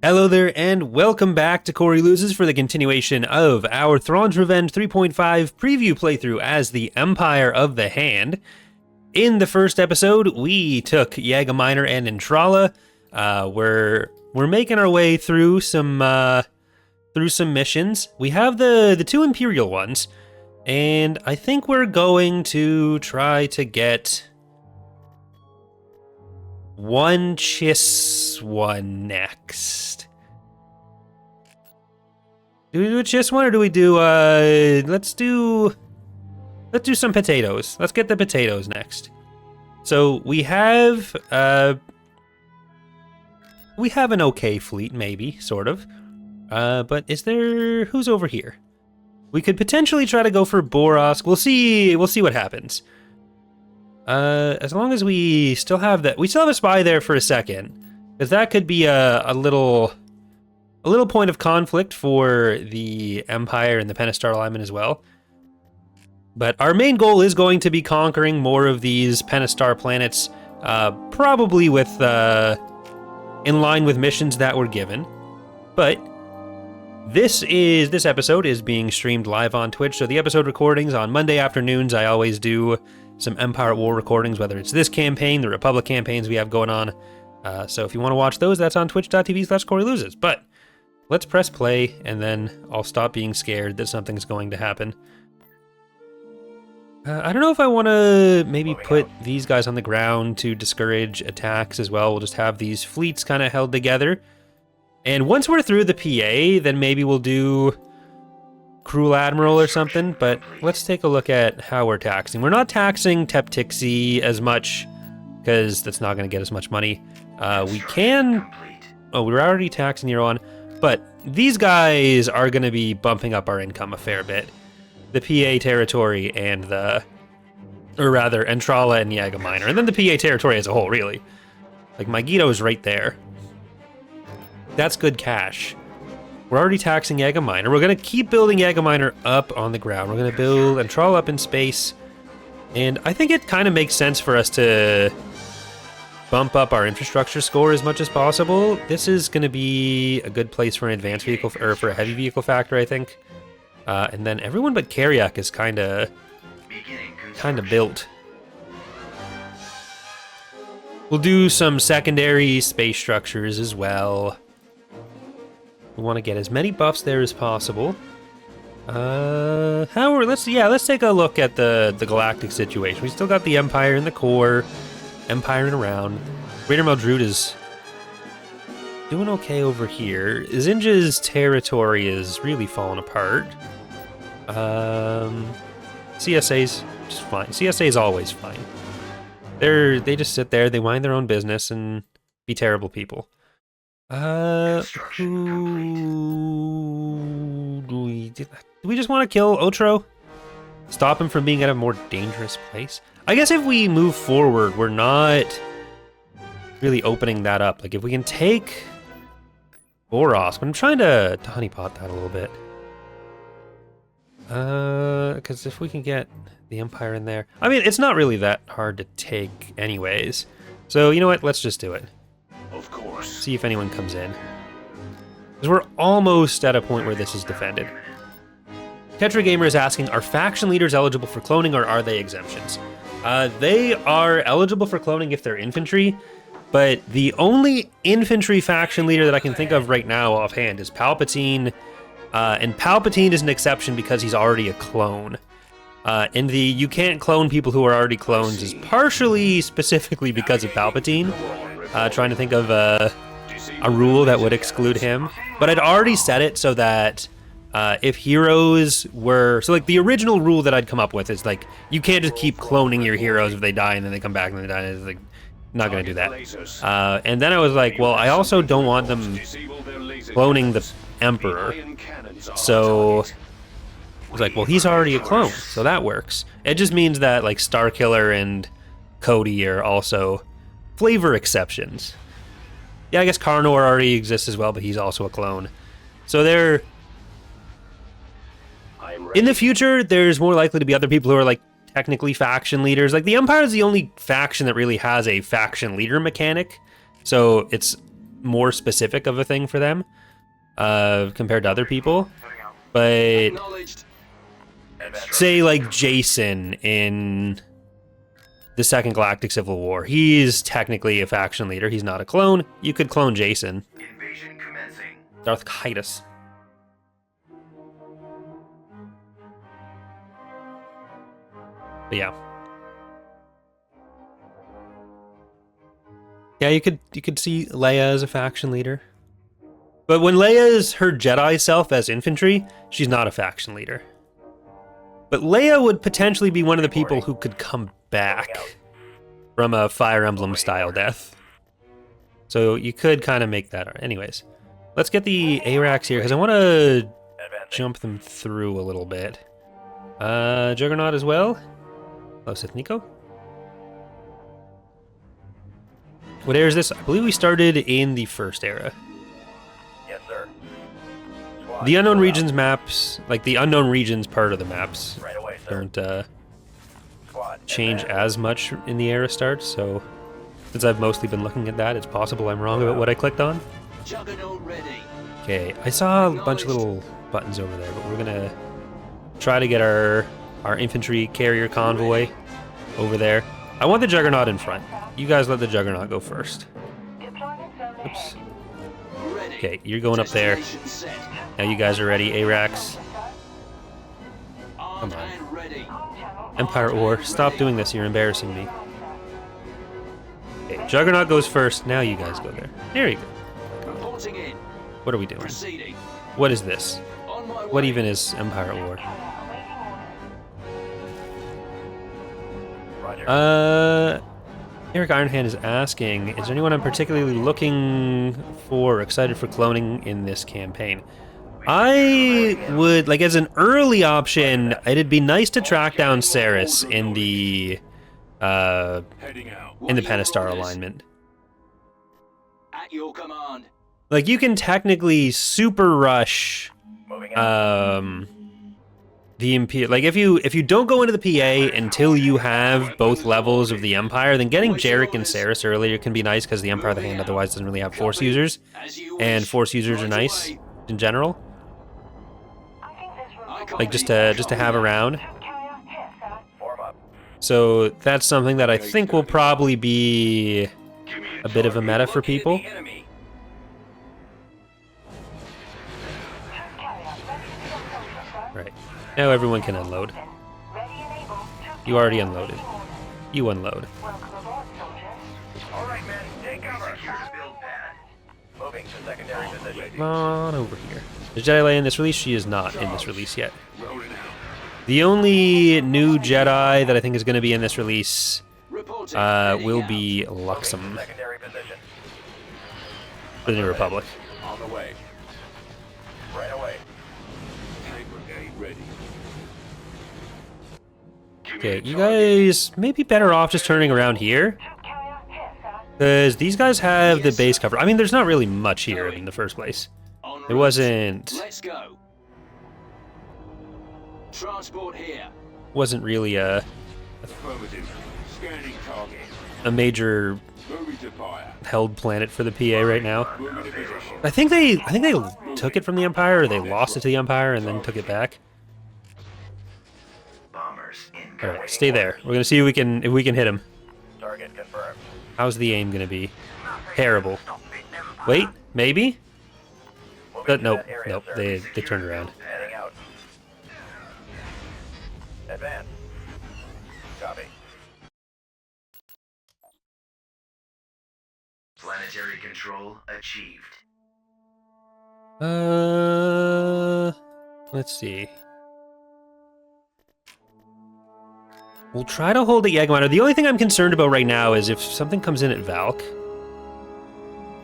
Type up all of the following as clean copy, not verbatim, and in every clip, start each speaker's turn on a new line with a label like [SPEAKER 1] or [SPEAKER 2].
[SPEAKER 1] Hello there, and welcome back to Corey Loses for the continuation of our Thrawn's Revenge 3.5 preview playthrough as the Empire of the Hand. In the first episode, we took Yaga Minor and Entrala. We're making our way through some missions. We have the two Imperial ones, and I think we're going to try to get one Chiss one next. Do we do a Chiss one, or do we do let's do some potatoes. Let's get the potatoes next. So we have an okay fleet, maybe, sort of. But who's over here? We could potentially try to go for Borosk. We'll see what happens. As long as we still have that, we still have a spy there for a second, because that could be a little point of conflict for the Empire and the Pentastar alignment as well. But our main goal is going to be conquering more of these Pentastar planets, probably with in line with missions that were given. But this episode is being streamed live on Twitch, so the episode recordings on Monday afternoons, I always do some Empire at War recordings, whether it's this campaign, the Republic campaigns we have going on. So if you want to watch those, that's on twitch.tv/CoreyLoses. But let's press play, and then I'll stop being scared that something's going to happen. I don't know if I want to maybe put these guys on the ground to discourage attacks as well. We'll just have these fleets kind of held together. And once we're through the PA, then maybe we'll do Cruel Admiral or something, but let's take a look at how we're taxing. We're not taxing Teptixi as much, because that's not going to get us much money. We can... Oh, we're already taxing Euron, but these guys are going to be bumping up our income a fair bit. The PA territory and Entrala and Yaga Minor, and then the PA territory as a whole, really. Like, Megiddo is right there. That's good cash. We're already taxing Yaga Minor. We're going to keep building Yaga Minor up on the ground. We're going to build Entrala up in space. And I think it kind of makes sense for us to bump up our infrastructure score as much as possible. This is going to be a good place for an advanced vehicle, or for a heavy vehicle factor, I think. And then everyone but Karyak is kind of built. We'll do some secondary space structures as well. We want to get as many buffs there as possible. Let's take a look at the galactic situation. We still got the Empire in the core, Empire and around. Raider Meldrud is doing okay over here. Zinja's territory is really falling apart. CSA's just fine. CSA is always fine. They just sit there, they mind their own business and be terrible people. Do we just want to kill Otro? Stop him from being at a more dangerous place? I guess if we move forward, we're not really opening that up. Like, if we can take Borosk, I'm trying to honeypot that a little bit. Because if we can get the Empire in there... I mean, it's not really that hard to take anyways. So, you know what? Let's just do it.
[SPEAKER 2] Of course.
[SPEAKER 1] See if anyone comes in. Because we're almost at a point where this is defended. Tetra Gamer is asking, are faction leaders eligible for cloning, or are they exemptions? They are eligible for cloning if they're infantry, but the only infantry faction leader that I can think of right now offhand is Palpatine, and Palpatine is an exception because he's already a clone. And the you can't clone people who are already clones is partially specifically because of Palpatine. Trying to think of a rule that would exclude him. But I'd already set it so that if heroes were... So, like, the original rule that I'd come up with is, like, you can't just keep cloning your heroes if they die and then they come back and they die. It's, like, not going to do that. And then I was like, well, I also don't want them cloning the Emperor. So I was like, well, he's already a clone, so that works. It just means that, like, Starkiller and Cody are also... flavor exceptions. Yeah, I guess Karnor already exists as well, but he's also a clone. So they're... In the future, there's more likely to be other people who are, like, technically faction leaders. Like, the Empire is the only faction that really has a faction leader mechanic. So it's more specific of a thing for them compared to other people. But say like Jason in the Second Galactic Civil War, he's technically a faction leader. He's not a clone. You could clone Jason.
[SPEAKER 2] Invasion commencing.
[SPEAKER 1] Darth Kaitis. But yeah. Yeah, you could see Leia as a faction leader. But when Leia is her Jedi self as infantry, she's not a faction leader. But Leia would potentially be one of the people who could come back from a Fire Emblem style death. So you could kind of make that. Anyways, let's get the ARACs here because I want to jump them through a little bit. Juggernaut as well. Hello, Sith Nico. What era is this? I believe we started in the first era.
[SPEAKER 2] Yes, sir.
[SPEAKER 1] The unknown regions maps, like the unknown regions part of the maps,
[SPEAKER 2] Right away, sir.
[SPEAKER 1] don't change as much in the era start, so since I've mostly been looking at that, it's possible I'm wrong about what I clicked on.
[SPEAKER 2] Juggernaut ready.
[SPEAKER 1] Okay, I saw a bunch of little buttons over there, but we're gonna try to get our infantry carrier convoy over there. I want the Juggernaut in front. You guys let the Juggernaut go first. Oops. Okay, you're going up there. Now you guys are ready, ARACs. Come on. Empire War, stop doing this, you're embarrassing me. Okay, Juggernaut goes first, now you guys go there. There you go. What are we doing? What is this? What even is Empire War? Eric Ironhand is asking, is there anyone I'm particularly looking for, excited for cloning in this campaign? I would, like, as an early option, it'd be nice to track down Saris in the Pentastar alignment.
[SPEAKER 2] At your command.
[SPEAKER 1] Like, you can technically super rush the Imperial. Like, if you don't go into the PA until you have both levels of the Empire, then getting Jarek and Saris earlier can be nice because the Empire of the Hand otherwise doesn't really have Force users, and Force users are nice in general. Like, just to have around. So that's something that I think will probably be a bit of a meta for people. Right. Now everyone can unload. You already unloaded. You unload.
[SPEAKER 2] Alright, men, take cover. Secure the build pad. Moving to secondary position.
[SPEAKER 1] Come on over here. Is Jedi Leia in this release? She is not in this release yet. The only new Jedi that I think is going to be in this release will be Luxem
[SPEAKER 2] Secondary position.
[SPEAKER 1] for the New Republic.
[SPEAKER 2] On the way. Right away. Ready.
[SPEAKER 1] Okay, you guys may be better off just turning around here, because these guys have the base cover. I mean, there's not really much here in the first place. It wasn't.
[SPEAKER 2] Let's go. Transport here.
[SPEAKER 1] Wasn't really a
[SPEAKER 2] Affirmative. Scanning target.
[SPEAKER 1] major
[SPEAKER 2] Moving to fire.
[SPEAKER 1] held planet for the PA right now.
[SPEAKER 2] Moving to position.
[SPEAKER 1] I think they took it from the Empire, or they lost it to the Empire and then took it back.
[SPEAKER 2] Bombers
[SPEAKER 1] All right, stay there. We're gonna see if we can hit him.
[SPEAKER 2] Target confirmed.
[SPEAKER 1] How's the aim gonna be? Terrible. Wait, maybe? Nope, they turned around.
[SPEAKER 2] Heading out. Advance. Copy. Planetary control achieved.
[SPEAKER 1] Let's see. We'll try to hold at Yagminer. The only thing I'm concerned about right now is if something comes in at Valk.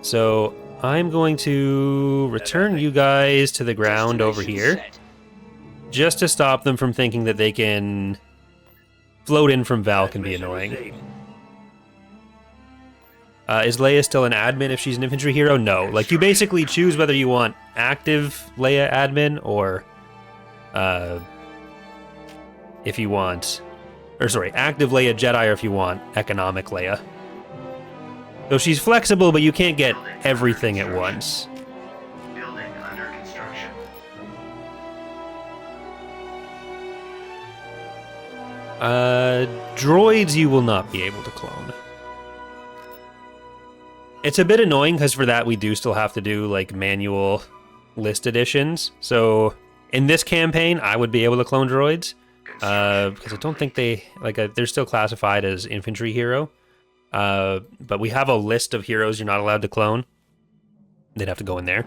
[SPEAKER 1] So I'm going to return you guys to the ground over here, just to stop them from thinking that they can float in from Valk and be annoying. Is Leia still an admin if she's an infantry hero? No. Like, you basically choose whether you want active Leia admin or if you want... Or sorry, active Leia Jedi, or if you want economic Leia. So she's flexible, but you can't get everything at once.
[SPEAKER 2] Building under construction.
[SPEAKER 1] Droids you will not be able to clone. It's a bit annoying because for that we do still have to do like manual list additions. So in this campaign, I would be able to clone droids because I don't think they're still classified as infantry hero. But we have a list of heroes you're not allowed to clone. They'd have to go in there.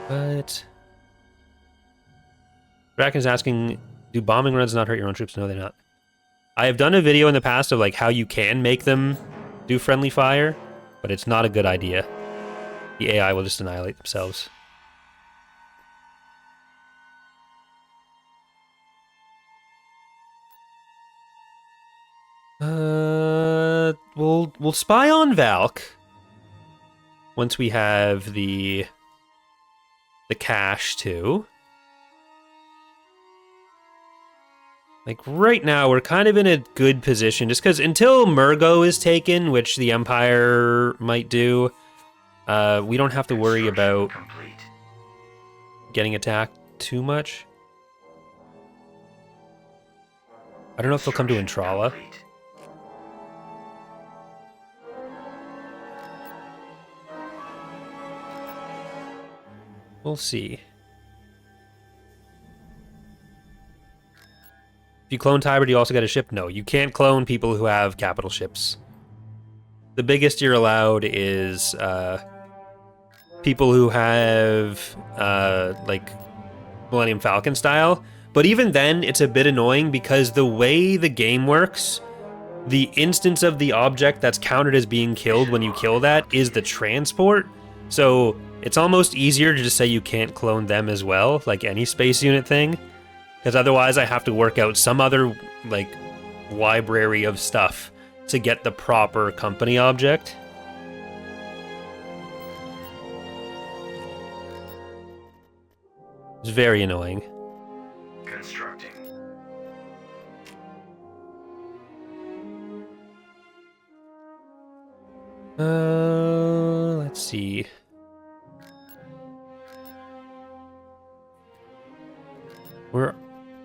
[SPEAKER 1] But Bracken's asking, do bombing runs not hurt your own troops? No, they're not. I have done a video in the past of like how you can make them do friendly fire, but it's not a good idea. The AI will just annihilate themselves. We'll spy on Valk once we have the cash too. Like right now, we're kind of in a good position just because until Murgo is taken, which the Empire might do, we don't have to worry about getting attacked too much. I don't know if they'll come to Intrala. We'll see. If you clone Tiber, do you also get a ship? No, you can't clone people who have capital ships. The biggest you're allowed is people who have like Millennium Falcon style. But even then, it's a bit annoying because the way the game works, the instance of the object that's counted as being killed when you kill that is the transport. So it's almost easier to just say you can't clone them as well, like any space unit thing. Because otherwise I have to work out some other, like, library of stuff to get the proper company object. It's very annoying.
[SPEAKER 2] Constructing.
[SPEAKER 1] Let's see. We're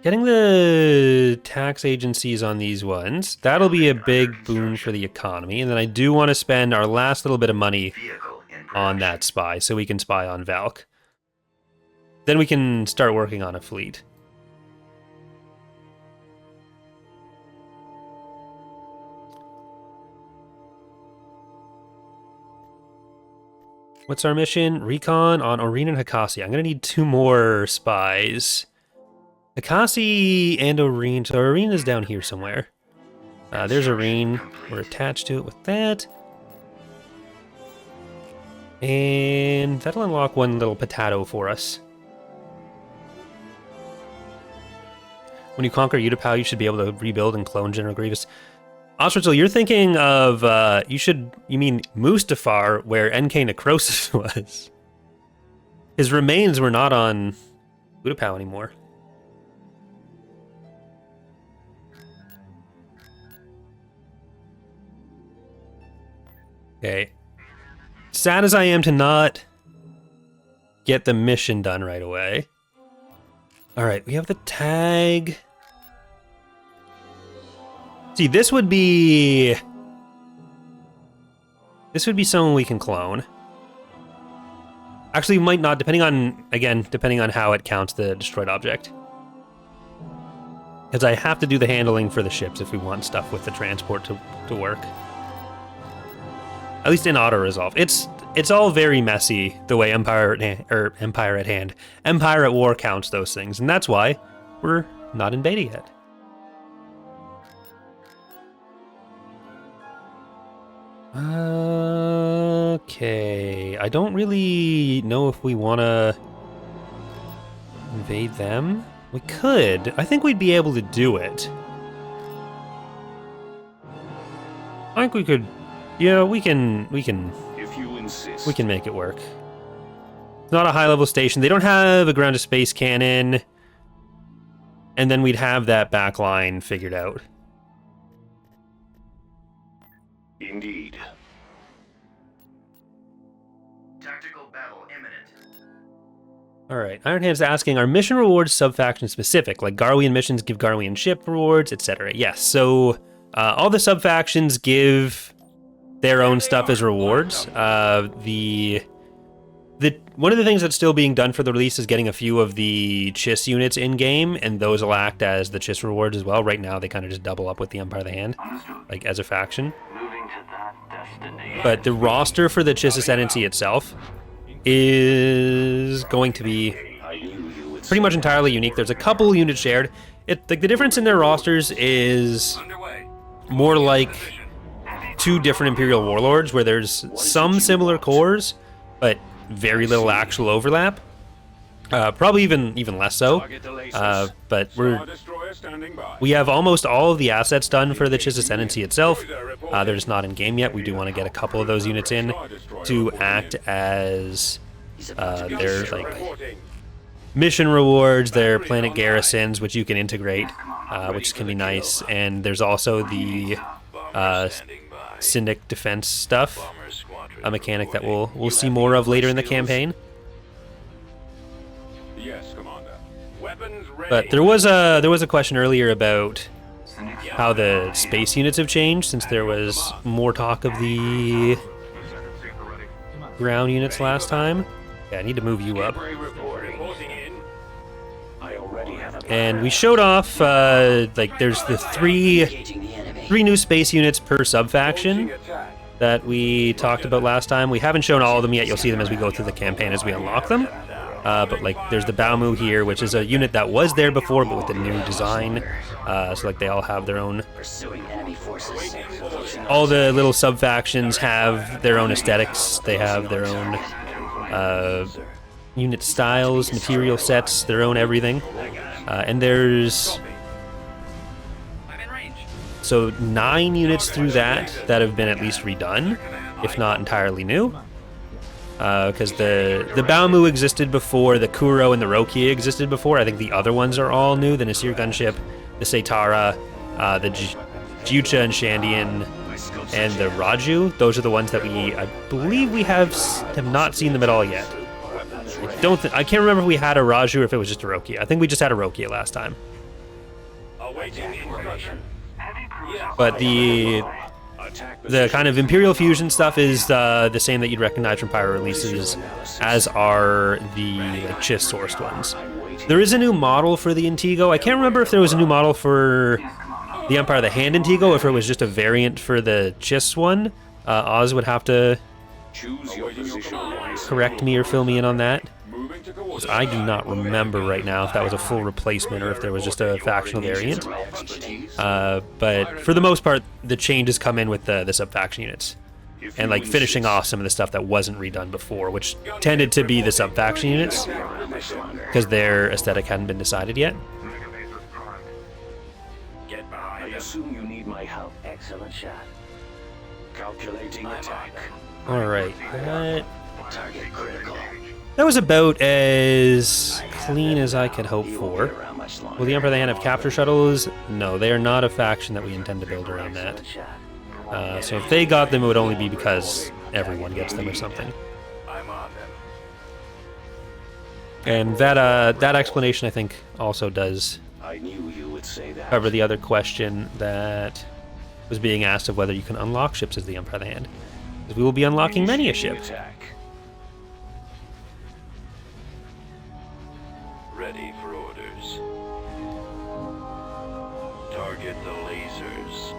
[SPEAKER 1] getting the tax agencies on these ones. That'll be a big boon for the economy. And then I do want to spend our last little bit of money on that spy so we can spy on Valk. Then we can start working on a fleet. What's our mission? Recon on Oreen and Hakasi. I'm going to need 2 more spies. Hakasi and Oreen. So Oreen is down here somewhere. There's Oreen. We're attached to it with that. And that'll unlock one little potato for us. When you conquer Utapau, you should be able to rebuild and clone General Grievous. Ostrichel, you're thinking of, you mean Mustafar, where NK Necrosis was. His remains were not on Utapau anymore. Okay. Sad as I am to not get the mission done right away. Alright, we have the tag. See, this would be someone we can clone. Actually, might not, depending on how it counts the destroyed object. Because I have to do the handling for the ships if we want stuff with the transport to work. At least in auto-resolve. It's all very messy, the way Empire at War counts those things, and that's why we're not in beta yet. Okay, I don't really know if we want to invade them. We could. I think we'd be able to do it. I think we could. Yeah, we can.
[SPEAKER 3] If you insist.
[SPEAKER 1] We can make it work. It's not a high-level station. They don't have a ground-to-space cannon, and then we'd have that back line figured out.
[SPEAKER 3] Indeed.
[SPEAKER 2] Tactical battle imminent.
[SPEAKER 1] Alright, Ironhand's asking, are mission rewards sub-faction specific? Like Garwian missions give Garwian ship rewards, etc. Yes, so all the sub-factions give their own stuff as rewards. One of the things that's still being done for the release is getting a few of the Chiss units in-game, and those will act as the Chiss rewards as well. Right now, they kind of just double up with the Empire of the Hand, like as a faction. But the roster for the Chiss Ascendancy itself is going to be pretty much entirely unique. There's a couple units shared. Like the difference in their rosters is more like two different Imperial warlords, where there's some similar cores, but very little actual overlap. Probably even less so. But we have almost all of the assets done for the Chiss Ascendancy itself. They're just not in game yet. We do want to get a couple of those units in to act as their like mission rewards, their planet garrisons, which you can integrate, which can be nice. And there's also the Syndic defense stuff, a mechanic that we'll see more of later in the campaign.
[SPEAKER 3] Yes, Commander. Weapons ready.
[SPEAKER 1] But there was a question earlier about how the space units have changed since there was more talk of the ground units last time. Yeah, I need to move you up.
[SPEAKER 3] Reporting in. I already have a
[SPEAKER 1] And we showed off like there's the three new space units per sub-faction that we talked about last time. We haven't shown all of them yet. You'll see them as we go through the campaign as we unlock them. But like there's the Baomu here, which is a unit that was there before but with a new design. So like they all have their own. All the little sub-factions have their own aesthetics. They have their own unit styles, material sets, their own everything. And there's so 9 units through that have been at least redone, if not entirely new. Because the Baomu existed before, the Kuro and the Rokia existed before. I think the other ones are all new. The Nasir gunship, the Seitara, the Jucha and Shandian, and the Raju. Those are the ones that I believe we have not seen them at all yet. I can't remember if we had a Raju or if it was just a Rokia. I think we just had a Rokia last time.
[SPEAKER 3] awaiting information.
[SPEAKER 1] But the kind of Imperial Fusion stuff is the same that you'd recognize from prior releases, as are the like, Chiss sourced ones. There is a new model for the Intigo. I can't remember if there was a new model for the Empire of the Hand Intigo, if it was just a variant for the Chiss one. Oz would have to correct me or fill me in on that, because I do not remember right now if that was a full replacement or if there was just a factional variant. But for the most part, the changes come in with the sub-faction units, and like finishing off some of the stuff that wasn't redone before, which tended to be the sub-faction units, because their aesthetic hadn't been decided yet.
[SPEAKER 3] Get behind. I assume you need my help. Excellent shot. Calculating attack.
[SPEAKER 1] Alright,
[SPEAKER 3] Target critical.
[SPEAKER 1] that was about as clean as I could hope for. Will the Emperor of the Hand have capture shuttles? No, they are not a faction that we intend to build around that. So if they got them, it would only be because everyone gets them or something.
[SPEAKER 2] I'm on them.
[SPEAKER 1] And that explanation, I think, also does
[SPEAKER 3] I knew you would say that.
[SPEAKER 1] cover the other question that was being asked of whether you can unlock ships as the Empire of the Hand. Because we will be unlocking many a ship.
[SPEAKER 3] Attack.
[SPEAKER 2] Ready for orders. Target the lasers.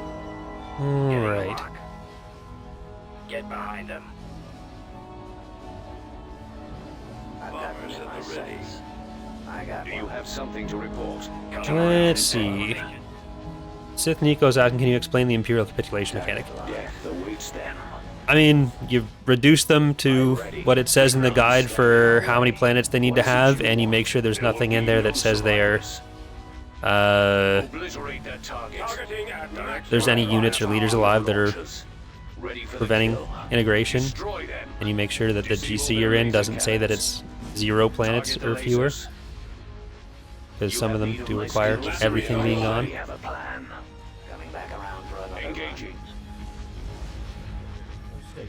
[SPEAKER 1] Alright.
[SPEAKER 2] Get behind them. Bombers at the ready.
[SPEAKER 3] Do you have something to report?
[SPEAKER 1] Let's see. Sith Nico's asking, can you explain the Imperial capitulation mechanic?
[SPEAKER 3] Death awaits them.
[SPEAKER 1] I mean, you reduce them to what it says in the guide for how many planets they need to have, and you make sure there's nothing in there that says they are,
[SPEAKER 3] Obliterate that target.
[SPEAKER 1] there's any units or leaders alive that are
[SPEAKER 3] Ready for the
[SPEAKER 1] preventing
[SPEAKER 3] kill.
[SPEAKER 1] integration,
[SPEAKER 3] Destroy them.
[SPEAKER 1] and you make sure that the GC you're in doesn't say that it's 0 planets
[SPEAKER 3] Target the
[SPEAKER 1] or fewer,
[SPEAKER 3] lasers.
[SPEAKER 1] because some of them
[SPEAKER 3] You
[SPEAKER 1] do
[SPEAKER 3] have
[SPEAKER 1] require
[SPEAKER 3] my skills.
[SPEAKER 1] everything being
[SPEAKER 3] We
[SPEAKER 1] on.
[SPEAKER 3] have a plan. Coming back around for another engaging.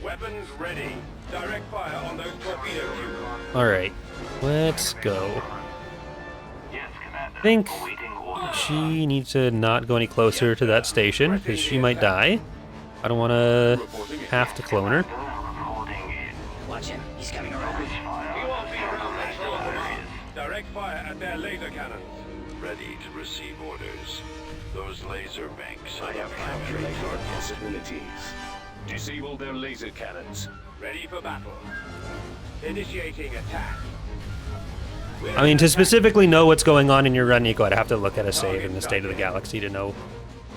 [SPEAKER 2] Weapons ready. Direct fire on those torpedo tubes.
[SPEAKER 1] Alright, let's go. I think she needs to not go any closer to that station, because she might die. I don't want to have to clone her.
[SPEAKER 4] Watch him. He's coming around.
[SPEAKER 2] He won't be around much longer. Direct fire at their laser cannons.
[SPEAKER 3] Ready to receive orders. Those laser banks I have calculated our possibilities. Disable their laser cannons.
[SPEAKER 2] Ready for battle. Initiating attack.
[SPEAKER 1] I mean, to specifically know what's going on in your run, Nico, I'd have to look at a save in the State of the Galaxy to know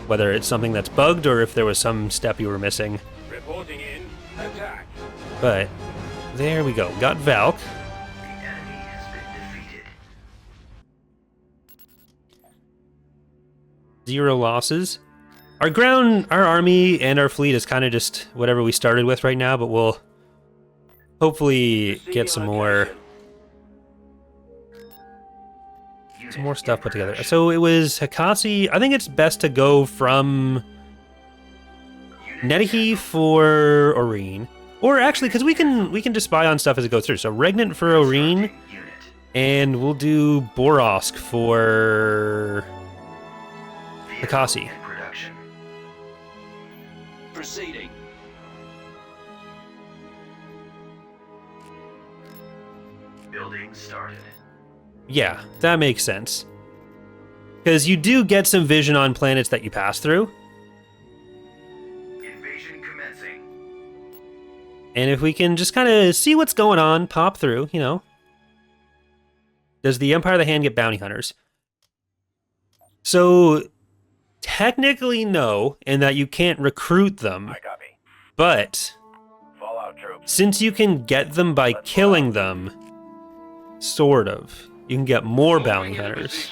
[SPEAKER 1] whether it's something that's bugged or if there was some step you were missing.
[SPEAKER 2] Reporting in. Attack.
[SPEAKER 1] But there we go. Got Valk.
[SPEAKER 2] The enemy has been defeated.
[SPEAKER 1] 0 losses. Our army, and our fleet is kind of just whatever we started with right now, but we'll hopefully get some more stuff put together. So it was Hakasi. I think it's best to go from Netahi for Oreen. Or actually, because we can just spy on stuff as it goes through. So Regnant for Oreen, and we'll do Borosk for Hakasi.
[SPEAKER 3] Proceeding.
[SPEAKER 2] Building started.
[SPEAKER 1] Yeah, that makes sense. Because you do get some vision on planets that you pass through.
[SPEAKER 2] Invasion commencing.
[SPEAKER 1] And if we can just kind of see what's going on, pop through, you know. Does the Empire of the Hand get bounty hunters? So, technically no, in that you can't recruit them.
[SPEAKER 2] I copy.
[SPEAKER 1] But,
[SPEAKER 2] Fallout troops.
[SPEAKER 1] since you can get them by killing them, sort of, you can get more bounty hunters.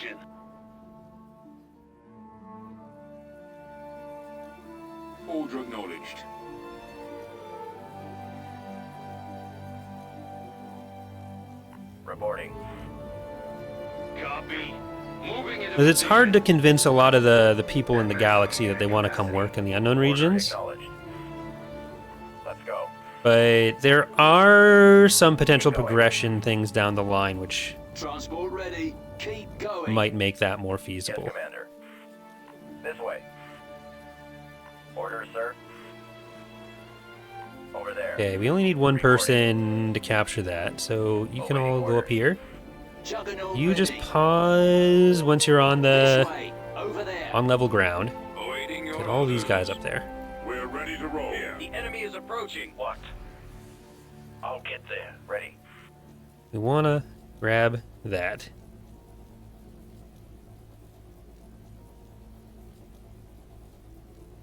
[SPEAKER 3] Order acknowledged.
[SPEAKER 2] Reporting.
[SPEAKER 3] Copy. Moving in.
[SPEAKER 1] Because it's hard to convince a lot of the people in the galaxy that they want to come work in the unknown regions.
[SPEAKER 2] Acknowledged. Let's go.
[SPEAKER 1] But there are some potential progression things down the line which
[SPEAKER 3] Transport ready. Keep going.
[SPEAKER 1] might make that more
[SPEAKER 2] Yes,
[SPEAKER 1] feasible.
[SPEAKER 2] Commander. This way. Orders, sir. Over there.
[SPEAKER 1] Okay, we only need one person to capture that, so you can all go up here.
[SPEAKER 3] Juggernaut
[SPEAKER 1] You just
[SPEAKER 3] ready.
[SPEAKER 1] pause once you're on
[SPEAKER 3] This
[SPEAKER 1] the
[SPEAKER 3] way. Over there.
[SPEAKER 1] on level ground.
[SPEAKER 3] Awaiting your
[SPEAKER 1] Get all these
[SPEAKER 3] orders.
[SPEAKER 1] guys up there.
[SPEAKER 3] We're ready to roll.
[SPEAKER 2] The enemy is approaching. What? I'll get there. Ready.
[SPEAKER 1] We want to grab that.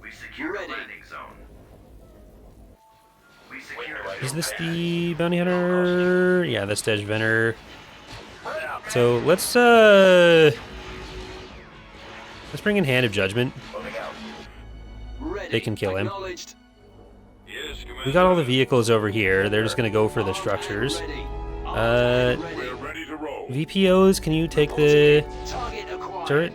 [SPEAKER 2] We secure
[SPEAKER 3] Ready.
[SPEAKER 2] landing zone. We secure.
[SPEAKER 1] Is this the bounty hunter? Yeah, that's the edge vendor. So let's bring in Hand of Judgment.
[SPEAKER 2] Moving out.
[SPEAKER 3] Ready.
[SPEAKER 1] They can kill him.
[SPEAKER 3] Acknowledged. Yes,
[SPEAKER 1] We got all the vehicles over here. They're just gonna go for the structures.
[SPEAKER 3] Ready.
[SPEAKER 1] Uh,
[SPEAKER 3] We're ready to roll.
[SPEAKER 1] VPOs, can you take the
[SPEAKER 3] Target acquired.
[SPEAKER 1] turret?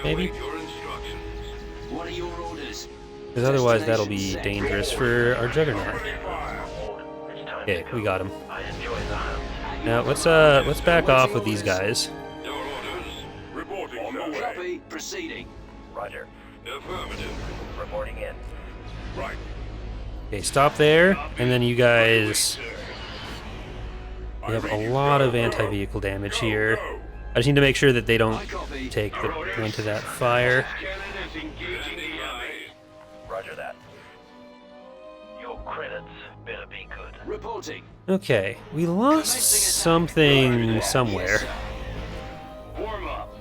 [SPEAKER 1] Maybe?
[SPEAKER 3] Your instructions. What are your orders?
[SPEAKER 1] Because otherwise that'll be dangerous for our Juggernaut.
[SPEAKER 2] It's time
[SPEAKER 1] Okay,
[SPEAKER 2] to go.
[SPEAKER 1] we got him.
[SPEAKER 2] I enjoy the hunt.
[SPEAKER 1] Now let's back off with these guys.
[SPEAKER 3] Your orders. Reporting on the way. Copy. Proceeding.
[SPEAKER 2] Roger.
[SPEAKER 3] Affirmative.
[SPEAKER 2] Reporting in.
[SPEAKER 3] Right.
[SPEAKER 1] Okay, stop there, and then you guys. We have a lot of anti-vehicle damage here. I just need to make sure that they don't take the point of that fire.
[SPEAKER 3] Cannon is engaging the enemy.
[SPEAKER 2] Roger that. Your credits better be good.
[SPEAKER 3] Reporting.
[SPEAKER 1] Okay, we lost something somewhere.
[SPEAKER 3] Warm up.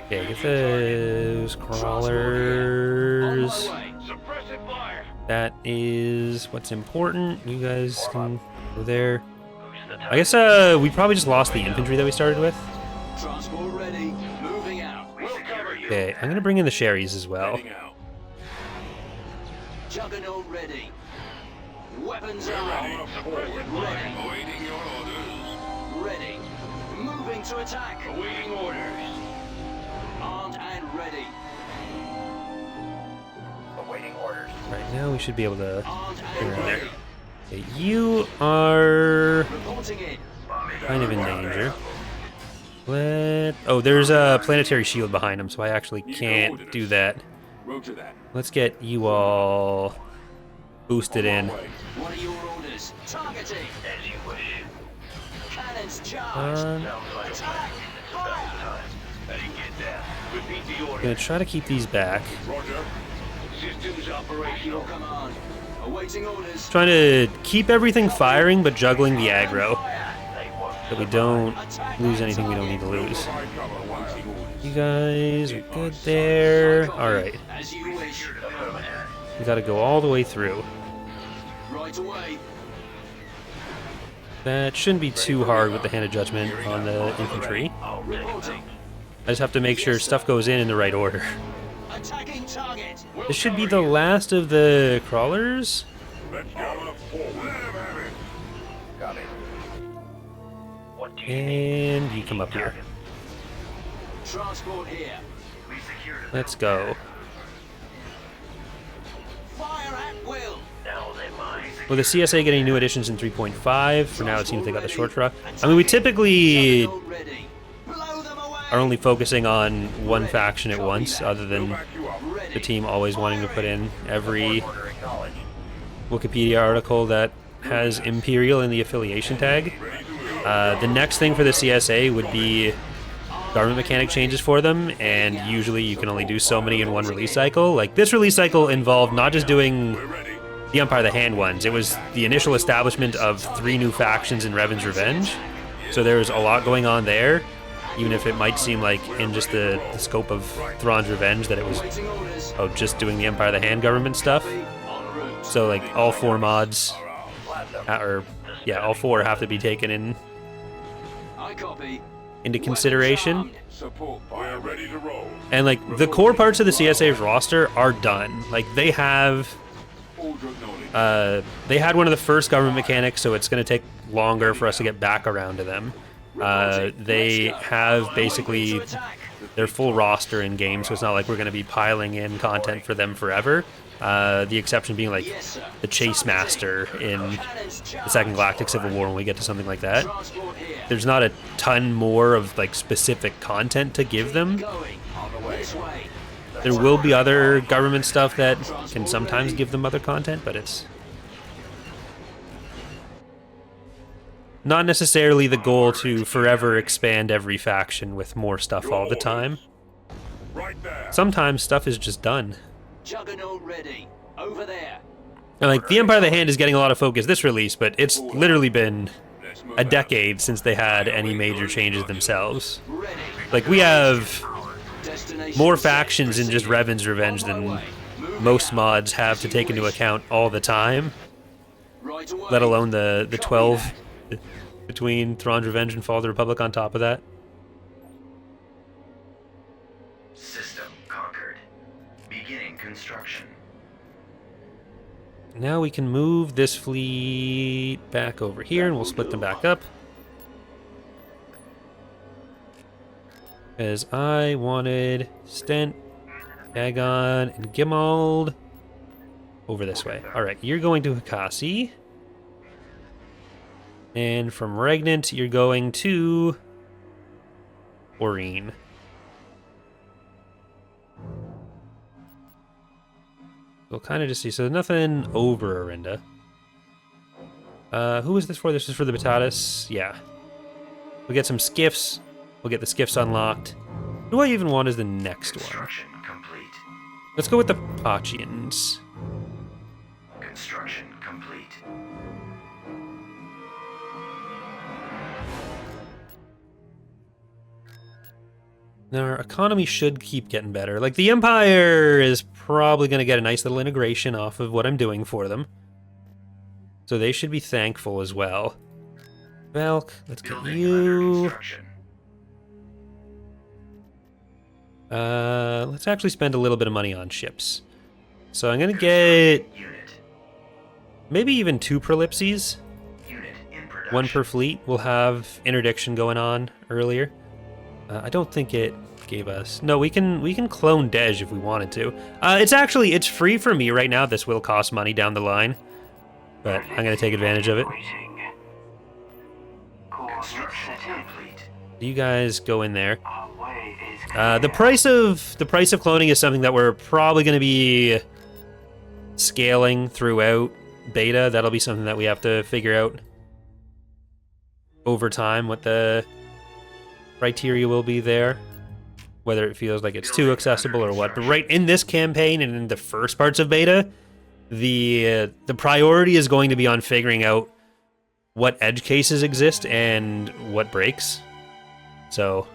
[SPEAKER 1] Okay, get those crawlers.
[SPEAKER 3] Suppressive fire.
[SPEAKER 1] That is what's important. You guys can go there.
[SPEAKER 2] Who's the
[SPEAKER 1] I guess we probably just lost the infantry that we started with.
[SPEAKER 3] Transport ready. Moving out. We'll cover you.
[SPEAKER 1] Okay, I'm gonna bring in the Sherries as well.
[SPEAKER 3] Heading out. Juggernaut ready. Weapons armed.
[SPEAKER 2] Suppressive
[SPEAKER 3] Ready.
[SPEAKER 2] Awaiting your orders.
[SPEAKER 3] Ready. Moving to attack. Awaiting orders. Armed and ready.
[SPEAKER 2] Awaiting orders.
[SPEAKER 1] Right now we should be able to
[SPEAKER 3] Armed
[SPEAKER 1] bring
[SPEAKER 3] and
[SPEAKER 1] her in there.
[SPEAKER 3] ready.
[SPEAKER 1] Okay, you are
[SPEAKER 4] Reporting in.
[SPEAKER 1] kind of in danger. Oh, there's a planetary shield behind him, so I actually can't do that.
[SPEAKER 3] Roger that.
[SPEAKER 1] Let's get you all boosted in.
[SPEAKER 4] What are your orders? Targeting.
[SPEAKER 2] As you wish.
[SPEAKER 4] Cannons charged.
[SPEAKER 1] I'm
[SPEAKER 2] Sounds like a plan. It's about time. How do you get down? Repeat the order.
[SPEAKER 1] gonna try to keep these back.
[SPEAKER 3] Roger.
[SPEAKER 2] Systems
[SPEAKER 4] Your
[SPEAKER 2] operational.
[SPEAKER 4] command. Awaiting orders.
[SPEAKER 1] Trying to keep everything firing, but juggling the aggro,
[SPEAKER 2] They work.
[SPEAKER 1] so we don't lose anything we don't need to lose. You guys are good there. All right,
[SPEAKER 4] As you wish.
[SPEAKER 1] we got to go all the way through.
[SPEAKER 4] Right away.
[SPEAKER 1] That shouldn't be too hard with the Hand of Judgment on the infantry.
[SPEAKER 4] Reporting.
[SPEAKER 1] I just have to make sure stuff goes in the right order.
[SPEAKER 4] Attacking target.
[SPEAKER 1] This should be the last of the crawlers.
[SPEAKER 3] Let's go forward.
[SPEAKER 2] Copy. What do you
[SPEAKER 1] And you come up here.
[SPEAKER 4] Transport here.
[SPEAKER 2] We secured it.
[SPEAKER 1] Let's go.
[SPEAKER 4] Fire at will.
[SPEAKER 2] Now they mine.
[SPEAKER 1] With the CSA getting new additions in 3.5, for now it seems they got the short draw. I mean, we typically
[SPEAKER 4] Juggernaut ready. Blow them away.
[SPEAKER 1] are only focusing on one faction at once, other than
[SPEAKER 3] Back you up.
[SPEAKER 1] the team always wanting to put in every
[SPEAKER 2] Order acknowledged.
[SPEAKER 1] Wikipedia article that has Imperial in the affiliation tag. The next thing for the CSA would be government mechanic changes for them, and usually you can only do so many in one release cycle. Like, this release cycle involved not just doing the Empire of the Hand ones, it was the initial establishment of 3 new factions in Revan's Revenge. So there was a lot going on there, even if it might seem like in just the scope of Thrawn's Revenge that it was
[SPEAKER 4] Awaiting orders.
[SPEAKER 1] just doing the Empire of the Hand government stuff.
[SPEAKER 4] En route.
[SPEAKER 1] So like all 4 mods, all 4 have to be taken
[SPEAKER 4] I copy.
[SPEAKER 1] into consideration.
[SPEAKER 3] Support fire ready to roll.
[SPEAKER 1] And like the core parts of the CSA's roster are done. Like they have,
[SPEAKER 3] Order acknowledged.
[SPEAKER 1] they had one of the first government mechanics, so it's going to take longer for us to get back around to them. They have basically their full roster in game, so it's not like we're going to be piling in content for them forever. The exception being like
[SPEAKER 4] Yes, sir.
[SPEAKER 1] the Chase Master in
[SPEAKER 4] Cannons
[SPEAKER 1] the
[SPEAKER 4] charged.
[SPEAKER 1] Second Galactic Civil War when we get to something like that.
[SPEAKER 4] Transport here.
[SPEAKER 1] There's not a ton more of like specific content to give them.
[SPEAKER 4] Going. This way.
[SPEAKER 1] There will be other government stuff that can sometimes give them other content, but it's not necessarily the goal to forever expand every faction with more stuff all the time.
[SPEAKER 3] Right there.
[SPEAKER 1] Sometimes stuff is just done.
[SPEAKER 4] Juggernaut ready. Over there.
[SPEAKER 1] And like the Empire of the Hand is getting a lot of focus this release, but it's literally been
[SPEAKER 3] Let's move
[SPEAKER 1] a
[SPEAKER 3] out.
[SPEAKER 1] decade since they had any major changes themselves.
[SPEAKER 4] Ready.
[SPEAKER 1] Like we have
[SPEAKER 4] Destination
[SPEAKER 1] more
[SPEAKER 4] set.
[SPEAKER 1] factions in just Revan's Revenge than most mods have to take into account all the time,
[SPEAKER 4] Right away.
[SPEAKER 1] let alone the 12 between Thrawn's Revenge and Fall of the Republic on top of that.
[SPEAKER 2] System conquered. Beginning construction.
[SPEAKER 1] Now we can move this fleet back over here and we'll split them back up. As I wanted Stent, Dagon, and Gimald over this way. Alright, you're going to Hakasi. And from Regnant, you're going to Oreen. We'll kind of just see. So nothing over Arinda. Who is this for? This is for the Batatas. Yeah. We'll get some skiffs. We'll get the skiffs unlocked. Who do I even want as the next one?
[SPEAKER 2] Construction complete.
[SPEAKER 1] Let's go with the Pachians.
[SPEAKER 2] Construction complete.
[SPEAKER 1] Now our economy should keep getting better. Like the Empire is probably going to get a nice little integration off of what I'm doing for them. So they should be thankful as well. Valk, let's get
[SPEAKER 2] Building under
[SPEAKER 1] you.
[SPEAKER 2] construction.
[SPEAKER 1] Let's actually spend a little bit of money on ships. So I'm going to get
[SPEAKER 2] Unit.
[SPEAKER 1] maybe even 2 prolipses.
[SPEAKER 2] Unit in production.
[SPEAKER 1] 1 per fleet. We'll have interdiction going on earlier. I don't think it gave us... No, we can clone Dej if we wanted to. It's free for me right now. This will cost money down the line. but I'm going to take advantage of it.
[SPEAKER 2] Construction complete.
[SPEAKER 1] You guys go in there. The price of cloning is something that we're probably going to be scaling throughout beta. That'll be something that we have to figure out over time what the criteria will be there, whether it feels like it's too accessible or what. But right in this campaign and in the first parts of beta, the priority is going to be on figuring out what edge cases exist and what breaks. So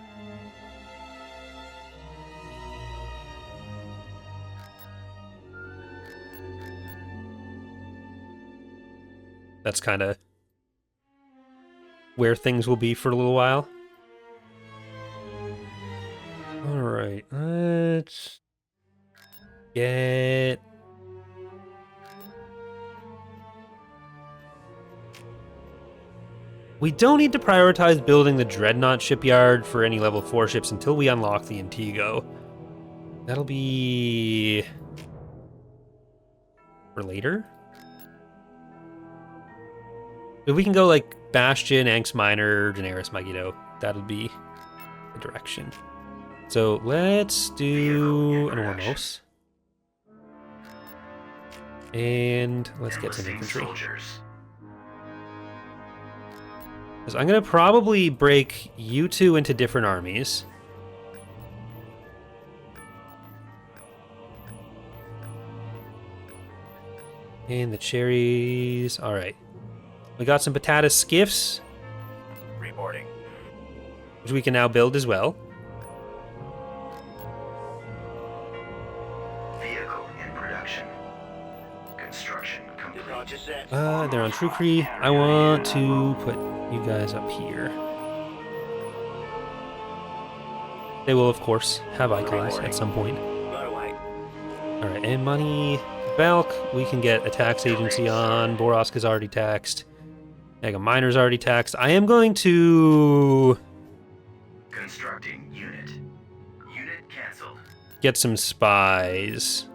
[SPEAKER 1] that's kind of where things will be for a little while. All right, let's get... We don't need to prioritize building the Dreadnought shipyard for any level 4 ships until we unlock the Intego. That'll be... for later? If we can go like Bastion, Anx Minor, Daenerys Megiddo, that'll be the direction. So let's do an Ormos. And let's get some infantry. So I'm going to probably break you two into different armies. And the cherries. All right. We got some Potata skiffs.
[SPEAKER 2] Reporting.
[SPEAKER 1] Which we can now build as well.
[SPEAKER 2] Vehicle in production. Construction complete.
[SPEAKER 1] They're on Trukri. I want to put you guys up here. They will, of course, have icons at some point. Alright, and money. Valc, we can get a tax agency on. Borosk is already taxed. Mega Miner's already taxed. I am going to...
[SPEAKER 2] Constructing unit. Unit cancelled.
[SPEAKER 1] get some spies.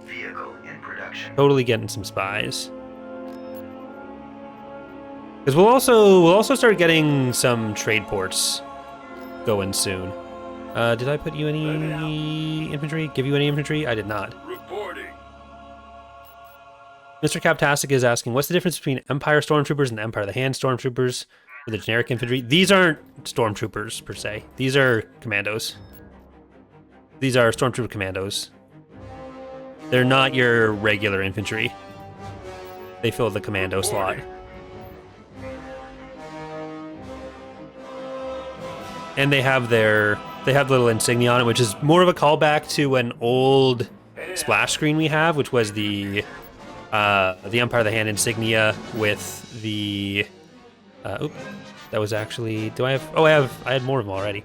[SPEAKER 2] Vehicle in production.
[SPEAKER 1] Totally getting some spies. Because we'll also start getting some trade ports going soon. Did I put you any infantry? Give you any infantry? I did not.
[SPEAKER 3] Reporting.
[SPEAKER 1] Mr. Captastic is asking, what's the difference between Empire Stormtroopers and Empire of the Hand Stormtroopers for the generic infantry? These aren't Stormtroopers, per se. These are commandos. These are Stormtrooper commandos. They're not your regular infantry. They fill the commando slot. And they have little insignia on it, which is more of a callback to an old splash screen we have, which was the Empire of the Hand insignia with the that was actually, I had more of them already.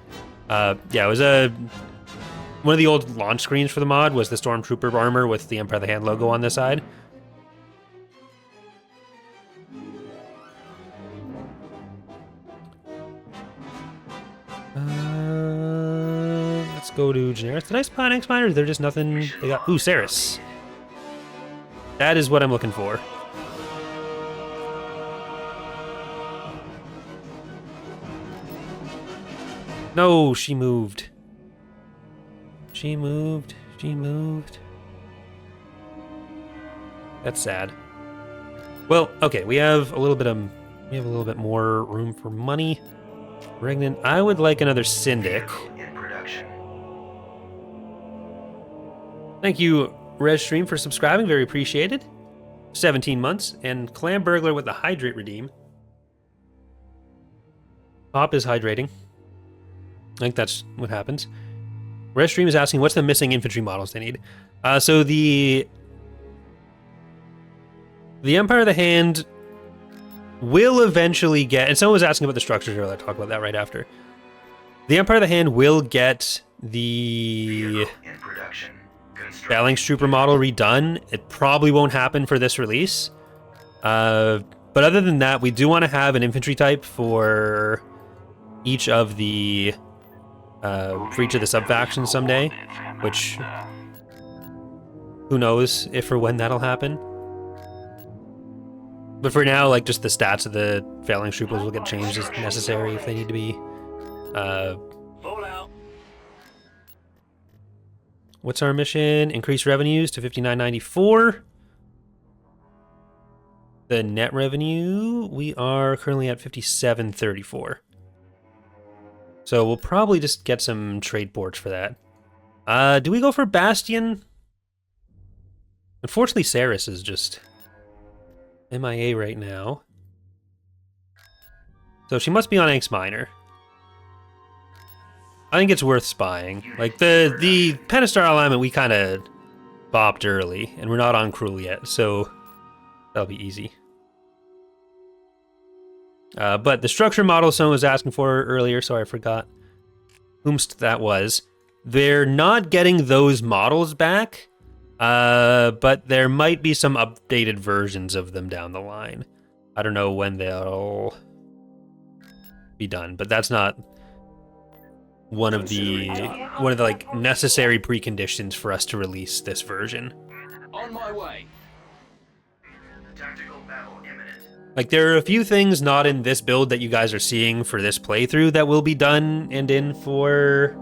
[SPEAKER 1] Yeah, it was one of the old launch screens for the mod was the Stormtrooper armor with the Empire of the Hand logo on the side. Let's go to Daenerys. Did I spot Anx Minor? They're just nothing. They got Saris. That is what I'm looking for. No, she moved. She moved. That's sad. Well, okay, we have a little bit more room for money. Regnant, I would like another Syndic.
[SPEAKER 2] In production.
[SPEAKER 1] Thank you, Resstream, for subscribing. Very appreciated. 17 months. And Clam Burglar with the Hydrate Redeem. Pop is hydrating. I think that's what happens. Resstream is asking, what's the missing infantry models they need? So the Empire of the Hand will eventually get, and someone was asking about the structures earlier, I'll talk about that right after. The Empire of the Hand will get the Phalanx Trooper model redone. It probably won't happen for this release. But other than that, we do want to have an infantry type for each of the for each of the sub-factions someday, which who knows if or when that'll happen. But for now, like, just the stats of the phalanx troopers will get changed as necessary if they need to be.
[SPEAKER 2] Full out.
[SPEAKER 1] What's our mission? Increase revenues to 59.94. The net revenue, we are currently at 57.34. So we'll probably just get some trade ports for that. Do we go for Bastion? Unfortunately, Saris is just MIA right now. So she must be on Anx Minor. I think it's worth spying. Like, the Pentastar alignment we kind of bopped early, and we're not on Cruel yet, so that'll be easy. But the structure model someone was asking for earlier, sorry I forgot whomst that was. They're not getting those models back, but there might be some updated versions of them down the line. I don't know when they'll be done, but that's not one of the like necessary preconditions for us to release this version.
[SPEAKER 4] On my way.
[SPEAKER 2] Tactical battle imminent.
[SPEAKER 1] Like, there are a few things not in this build that you guys are seeing for this playthrough that will be done and in for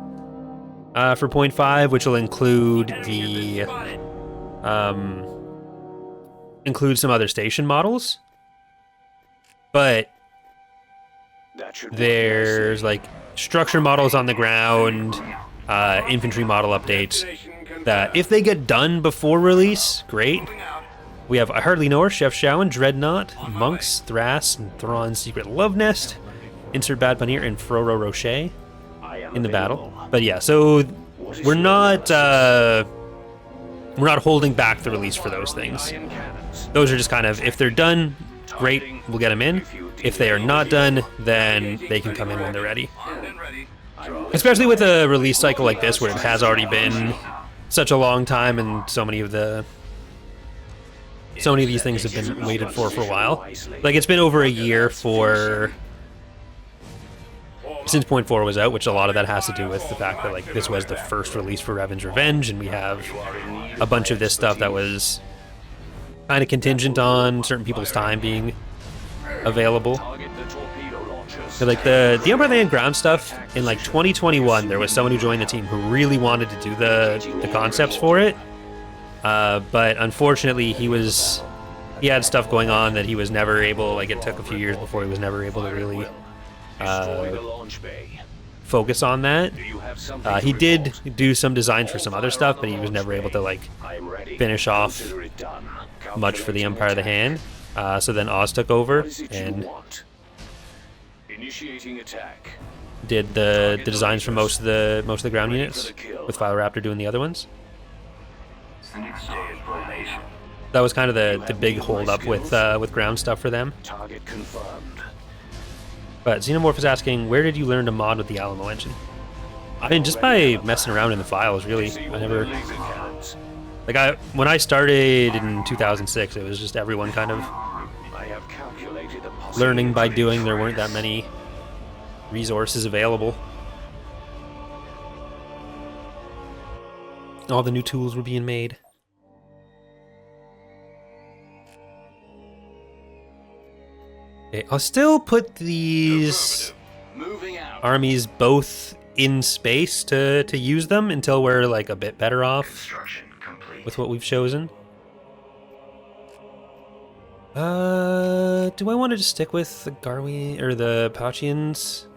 [SPEAKER 1] 0.5, which will include the include some other station models. But
[SPEAKER 3] That should work
[SPEAKER 1] there's like structure models on the ground, infantry model updates that if they get done before release, great. We have I Hardly Know Her, Chef Shawan, Dreadnought, Monks, Thras, and Thrawn's Secret Love Nest. Insert Bad Paneer and Froro Rocher in the battle. But yeah, so we're not holding back the release for those things. Those are just kind of, if they're done, great, we'll get them in. If they are not done, then they can come in when they're ready. Especially with a release cycle like this, where it has already been such a long time, and so many of these things have been waited for a while. Like, it's been over a year since 0.4 was out, which a lot of that has to do with the fact that, like, this was the first release for Revan's Revenge, and we have a bunch of this stuff that was kind of contingent on certain people's time being available. So, like, the Empire Land ground stuff in, like, 2021, there was someone who joined the team who really wanted to do the concepts for it. But unfortunately, he had stuff going on that he was never able, like, it took a few years before he was never able to really focus on that. He did do some designs for some other stuff, but he was never able to, like, finish off much for the Empire of the Hand. So then Oz took over and did the designs for most of the ground units, with Raptor doing the other ones. That was kind of the big hold up with ground stuff for them.
[SPEAKER 3] Target confirmed.
[SPEAKER 1] But Xenomorph is asking, where did you learn to mod with the Alamo engine? I mean, just by messing around in the files, really. I never, like, when I started in 2006, it was just everyone kind of learning by doing. There weren't that many resources available. All the new tools were being made. Okay, I'll still put these armies both in space to use them until we're, like, a bit better off with what we've chosen. Do I want to just stick with the Garwi or the Pauchians?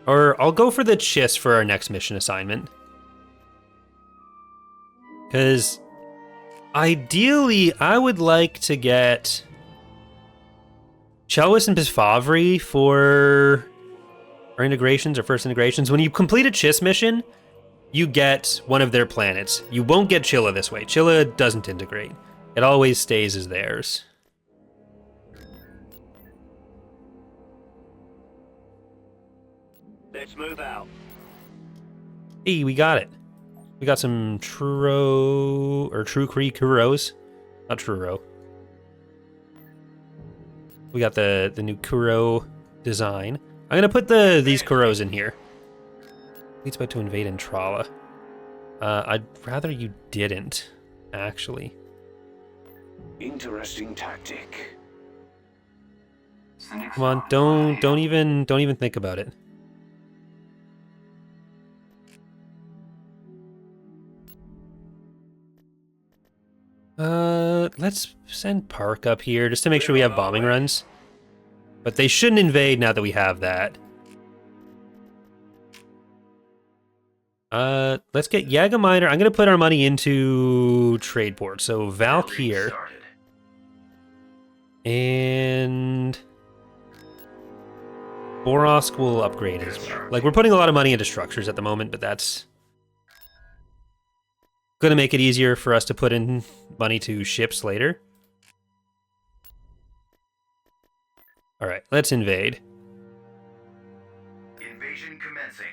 [SPEAKER 1] Or I'll go for the Chiss for our next mission assignment. Because ideally, I would like to get Chelwis and Pisfavri for our integrations, or first integrations. When you complete a Chiss mission, you get one of their planets. You won't get Chilla this way. Chilla doesn't integrate. It always stays as theirs.
[SPEAKER 2] Let's move out.
[SPEAKER 1] Hey, we got it. We got some True Kree Kuros. Not Truro. We got the new Kuro design. I'm gonna put these Kuros in here. Leads about to invade Entrala. I'd rather you didn't, actually.
[SPEAKER 3] Interesting tactic.
[SPEAKER 1] Come on, don't even think about it. Let's send Park up here just to make sure we have bombing runs. But they shouldn't invade now that we have that. Let's get Yagaminder. I'm gonna put our money into trade port. So Valc here. And Borosk will upgrade as well. Like, we're putting a lot of money into structures at the moment, but that's gonna make it easier for us to put in money to ships later. All right, let's invade.
[SPEAKER 2] Invasion commencing.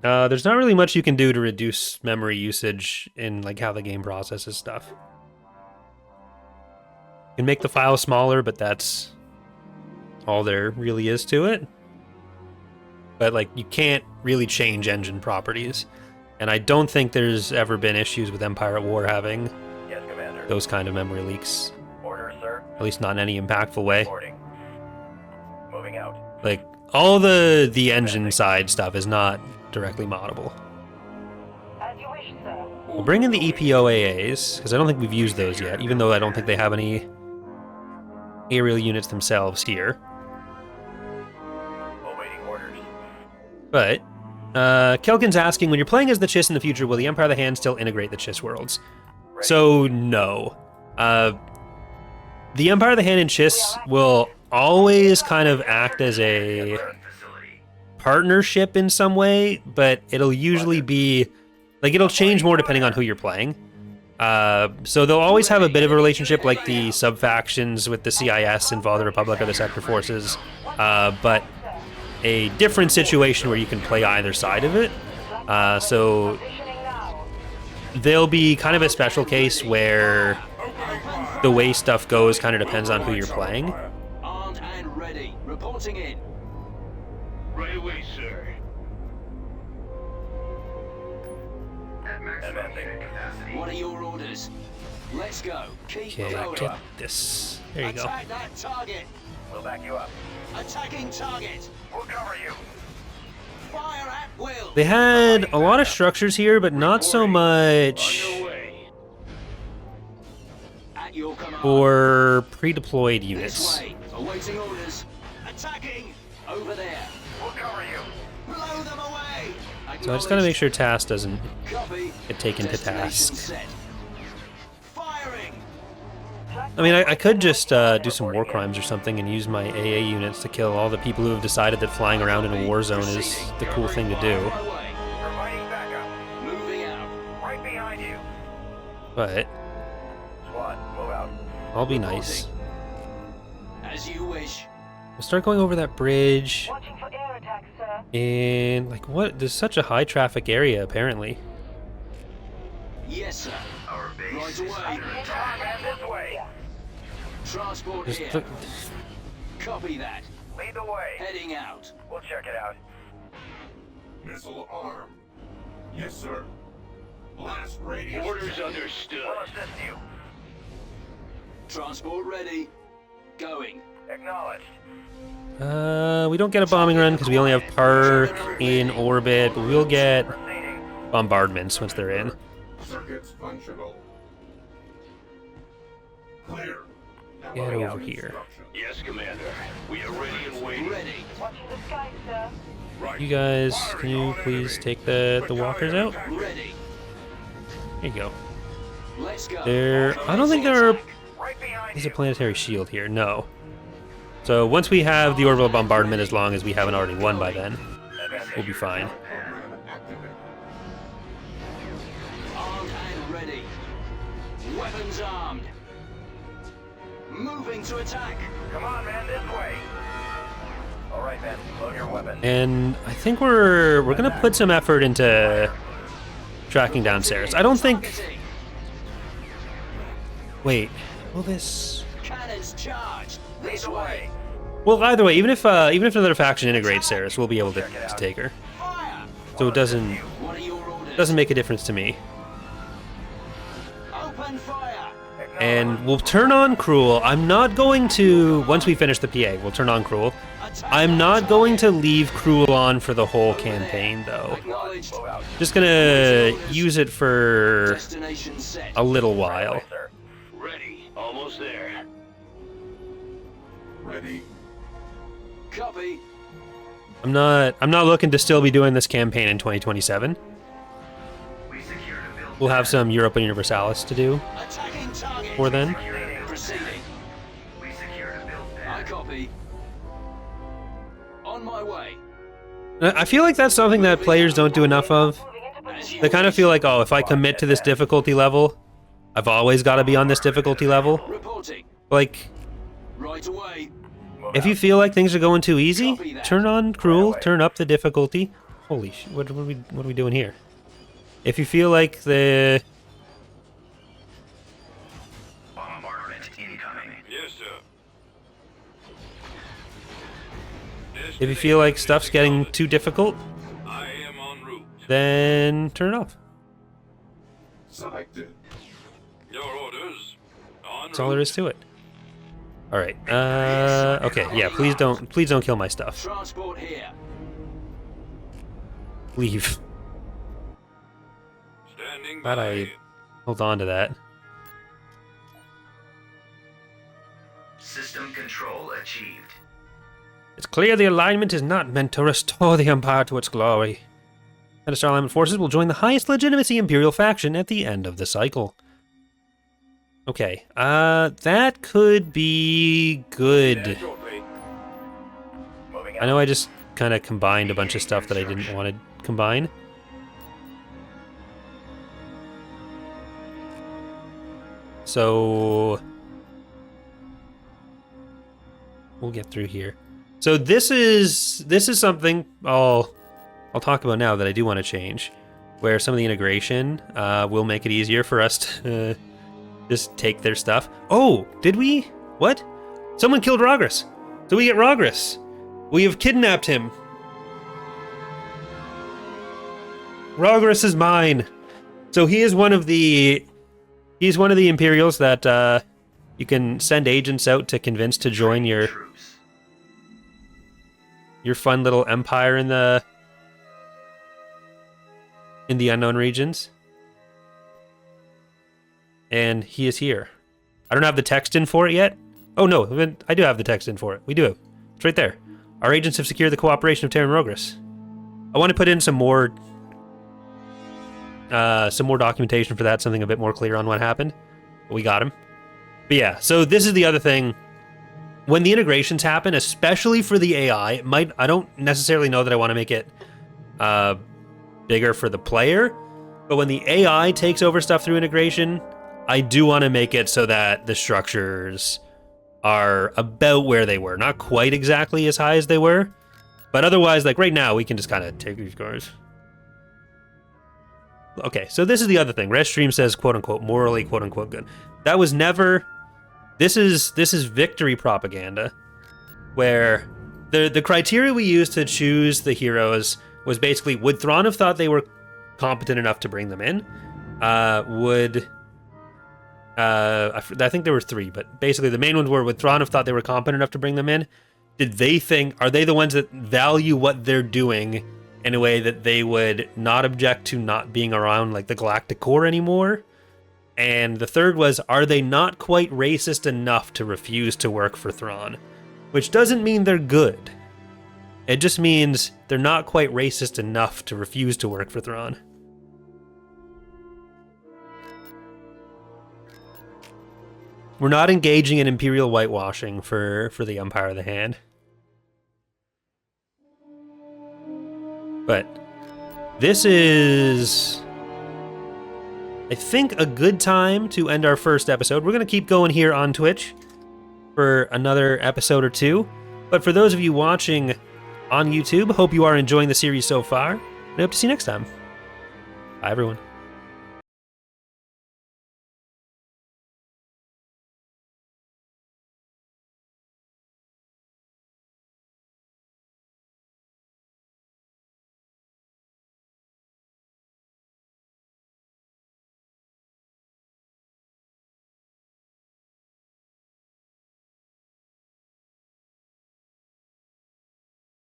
[SPEAKER 1] There's not really much you can do to reduce memory usage in like how the game processes stuff. You can make the file smaller, but that's all there really is to it. But like, you can't really change engine properties. And I don't think there's ever been issues with Empire at War having
[SPEAKER 2] Yes, Commander.
[SPEAKER 1] those kind of memory leaks.
[SPEAKER 2] Order, sir.
[SPEAKER 1] At least not in any impactful way.
[SPEAKER 2] Reporting. Moving out.
[SPEAKER 1] Like, all the engine side stuff is not directly moddable.
[SPEAKER 5] As you wish, sir.
[SPEAKER 1] We'll bring in the EPOAAs, because I don't think we've used those yet, even though I don't think they have any aerial units themselves here.
[SPEAKER 2] Awaiting orders.
[SPEAKER 1] But, Kelkin's asking, when you're playing as the Chiss in the future, will the Empire of the Hand still integrate the Chiss worlds?
[SPEAKER 2] Ready.
[SPEAKER 1] So, no. The Empire of the Hand and Chiss will always kind of act as a
[SPEAKER 2] Facility.
[SPEAKER 1] partnership in some way, but it'll usually be, like, it'll change more depending on who you're playing. So they'll always have a bit of a relationship, like the sub-factions with the CIS involve the Republic or the Sector Forces, but a different situation where you can play either side of it. So
[SPEAKER 5] Positioning now.
[SPEAKER 1] there'll be kind of a special case where the way stuff goes kind of depends on who you're playing.
[SPEAKER 4] Armed and ready. Reporting in.
[SPEAKER 3] Right away, sir.
[SPEAKER 2] At maximum unit capacity.
[SPEAKER 4] What are your orders? Let's go. Keep
[SPEAKER 1] Okay,
[SPEAKER 4] going.
[SPEAKER 1] get this. There you go.
[SPEAKER 4] Attack that target.
[SPEAKER 2] We'll back you up.
[SPEAKER 4] Attacking target.
[SPEAKER 2] We'll cover you.
[SPEAKER 4] Fire at will.
[SPEAKER 1] They had a lot of structures here, but not so much
[SPEAKER 3] Underway.
[SPEAKER 4] At your command.
[SPEAKER 1] for pre-deployed
[SPEAKER 4] This
[SPEAKER 1] units.
[SPEAKER 4] way. Awaiting orders. Attacking. Over there.
[SPEAKER 2] We'll cover you.
[SPEAKER 4] Blow them away.
[SPEAKER 1] So I just gotta make sure TAS doesn't
[SPEAKER 4] Copy.
[SPEAKER 1] get taken to
[SPEAKER 4] Destination
[SPEAKER 1] task.
[SPEAKER 4] set. Firing.
[SPEAKER 1] I mean, I could just do some war crimes or something and use my AA units to kill all the people who have decided that flying around in a war zone is the cool thing to do.
[SPEAKER 4] Away.
[SPEAKER 2] Providing backup.
[SPEAKER 4] Moving out.
[SPEAKER 2] Right behind you.
[SPEAKER 1] But
[SPEAKER 2] Squad, move out.
[SPEAKER 1] I'll be nice.
[SPEAKER 4] As you wish.
[SPEAKER 1] We'll start going over that bridge.
[SPEAKER 5] Watching for air attacks, sir.
[SPEAKER 1] And, like, what? There's such a high traffic area, apparently.
[SPEAKER 4] Yes, sir.
[SPEAKER 2] Our base
[SPEAKER 4] Right
[SPEAKER 2] is
[SPEAKER 4] away.
[SPEAKER 2] under attack. And this way.
[SPEAKER 4] Transport
[SPEAKER 1] Just
[SPEAKER 4] here.
[SPEAKER 1] the-
[SPEAKER 4] Copy that.
[SPEAKER 2] Lead the way.
[SPEAKER 4] Heading out.
[SPEAKER 2] We'll check it out.
[SPEAKER 3] Missile arm. Yes, sir. Blast radius. Orders understood.
[SPEAKER 2] We'll assist you.
[SPEAKER 4] Transport ready. Going.
[SPEAKER 2] Acknowledged.
[SPEAKER 1] we don't get a bombing run because we only have Park in orbit, but we'll get
[SPEAKER 2] Proceeding.
[SPEAKER 1] bombardments once they're in.
[SPEAKER 3] Circuits functional. Clear.
[SPEAKER 1] Get over here.
[SPEAKER 3] Yes, Commander. We are ready and waiting.
[SPEAKER 4] Ready.
[SPEAKER 5] Watching the skies, sir.
[SPEAKER 3] Right.
[SPEAKER 1] You guys, can you please take the walkers out?
[SPEAKER 4] Ready.
[SPEAKER 1] There you go.
[SPEAKER 4] Let's go.
[SPEAKER 1] I don't think there
[SPEAKER 2] Right behind
[SPEAKER 1] is
[SPEAKER 2] you.
[SPEAKER 1] a planetary shield here, no. So once we have the orbital bombardment, as long as we haven't already won by then, we'll be fine.
[SPEAKER 3] Program activate.
[SPEAKER 4] Armed and ready. Weapons armed. Moving to attack.
[SPEAKER 2] Come on, man, this way. All right, men, load your weapon.
[SPEAKER 1] And I think we're gonna put some effort into tracking down Ceres. I don't think.
[SPEAKER 4] Targeting.
[SPEAKER 1] Wait, will this?
[SPEAKER 4] Cannons charged.
[SPEAKER 2] Lead
[SPEAKER 4] This
[SPEAKER 2] the
[SPEAKER 4] way.
[SPEAKER 2] way.
[SPEAKER 1] Well, either way, even if another faction integrates Ceres, we'll be able to take her.
[SPEAKER 4] Fire.
[SPEAKER 1] So it doesn't Doesn't make a difference to me.
[SPEAKER 4] Open fire.
[SPEAKER 1] And we'll turn on Cruel. I'm not going to, once we finish the PA, we'll turn on Cruel. I'm not going to leave Cruel on for the whole campaign, though.
[SPEAKER 4] Acknowledged.
[SPEAKER 1] Just gonna use it for
[SPEAKER 4] Destination set.
[SPEAKER 1] a little while.
[SPEAKER 2] Sir.
[SPEAKER 3] Ready. Almost there. Ready.
[SPEAKER 4] Copy.
[SPEAKER 1] I'm not looking to still be doing this campaign in 2027.
[SPEAKER 2] We secured a build
[SPEAKER 1] We'll have some Europa Universalis to do
[SPEAKER 4] Attacking target.
[SPEAKER 1] for then.
[SPEAKER 4] Proceeding.
[SPEAKER 2] We secured a build
[SPEAKER 4] I
[SPEAKER 2] pad.
[SPEAKER 4] copy. On my way.
[SPEAKER 1] I feel like that's something that players don't do enough of.
[SPEAKER 5] Moving into
[SPEAKER 4] As
[SPEAKER 5] position.
[SPEAKER 4] you
[SPEAKER 1] They kind of feel like, oh, if I commit to this difficulty level, I've always got to be on this difficulty level.
[SPEAKER 4] Reporting.
[SPEAKER 1] Like,
[SPEAKER 4] Right away.
[SPEAKER 1] if you feel like things are going too easy, turn on Cruel, turn up the difficulty. Holy shit, what are we doing here? If you feel like the...
[SPEAKER 2] Bombardment incoming.
[SPEAKER 3] Yes, sir.
[SPEAKER 1] If you feel like stuff's getting too difficult,
[SPEAKER 3] I am en route.
[SPEAKER 1] then turn it off.
[SPEAKER 3] Selected. Your orders. En
[SPEAKER 1] That's all there is to it. All right. Okay. Yeah. Please don't kill my stuff.
[SPEAKER 4] Transport here.
[SPEAKER 1] Leave.
[SPEAKER 3] Standing
[SPEAKER 1] Glad
[SPEAKER 3] by.
[SPEAKER 1] I hold on to that.
[SPEAKER 2] System control achieved.
[SPEAKER 1] It's clear the alignment is not meant to restore the Empire to its glory. Pentastar alignment forces will join the highest legitimacy Imperial faction at the end of the cycle. Okay. That could be good.
[SPEAKER 3] Shortly.
[SPEAKER 2] Moving
[SPEAKER 1] I know I just kind of combined a bunch of stuff that I didn't want to combine. So we'll get through here. So this is something I'll talk about now that I do want to change, where some of the integration will make it easier for us to just take their stuff. Oh, did we? What? Someone killed Rogriss. So we get Rogriss. We have kidnapped him. Rogriss is mine. So he is one of the Imperials that you can send agents out to convince to join your
[SPEAKER 2] troops.
[SPEAKER 1] fun little empire in the unknown regions. And he is here. I don't have the text in for it yet. Oh no, I do have the text in for it. We do. It's right there. Our agents have secured the cooperation of Teren Rogriss. I want to put in some more documentation for that, something a bit more clear on what happened. But we got him. But yeah, so this is the other thing. When the integrations happen, especially for the AI, I don't necessarily know that I want to make it bigger for the player, but when the AI takes over stuff through integration, I do want to make it so that the structures are about where they were. Not quite exactly as high as they were, but otherwise, like right now, we can just kind of take these guys. Okay, so this is the other thing. Redstream says, quote-unquote, morally, quote-unquote, good. That was never... This is victory propaganda, where the criteria we used to choose the heroes was basically, would Thrawn have thought they were competent enough to bring them in? I think there were 3, but basically the main ones were, would Thrawn have thought they were competent enough to bring them in? Did they think, are they the ones that value what they're doing in a way that they would not object to not being around like the Galactic Core anymore? And the third was, are they not quite racist enough to refuse to work for Thrawn? Which doesn't mean they're good. It just means they're not quite racist enough to refuse to work for Thrawn. We're not engaging in Imperial whitewashing for the Empire of the Hand. But this is, I think, a good time to end our first episode. We're going to keep going here on Twitch for another episode or two. But for those of you watching on YouTube, hope you are enjoying the series so far. And I hope to see you next time. Bye, everyone.